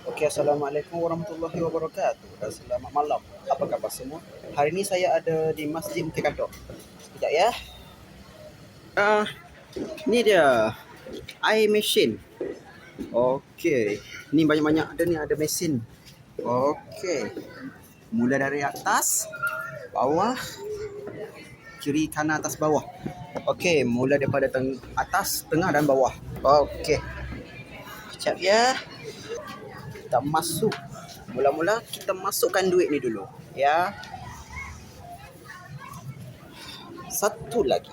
Okey, Assalamualaikum warahmatullahi wabarakatuh dan selamat malam. Apa khabar semua? Hari ini saya ada di Masjid Bukit Kadok. Sekejap ya. Ah, ni dia air mesin. Okey, ni banyak-banyak ada ni, ada mesin. Okey. Mula dari atas, bawah, kiri, kanan, atas, bawah. Okey, mula daripada atas, tengah dan bawah. Okey. Sekejap ya. Kita masuk. Mula-mula kita masukkan duit ni dulu. Ya. Satu lagi.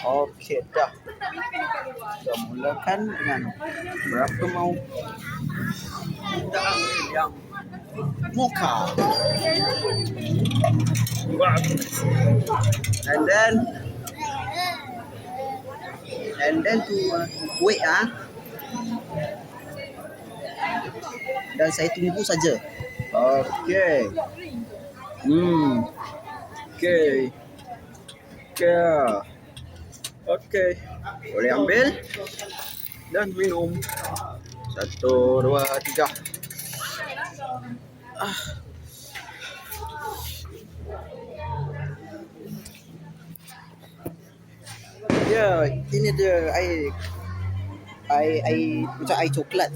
Okey, dah. Kita mulakan dengan berapa mau? Kita ambil yang muka. And then to wait dan saya tunggu saja. Okey. Okey. Okey. Boleh ambil dan minum. 1, 2, 3. Ya, ini dia air macam air coklat.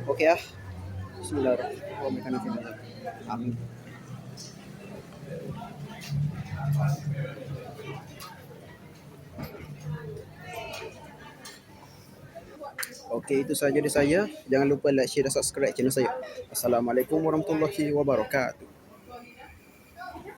Okey ah. Bismillahirrahmanirrahim. Amin. Okey, itu sahaja dari saya. Jangan lupa like, share dan subscribe channel saya. Assalamualaikum warahmatullahi wabarakatuh.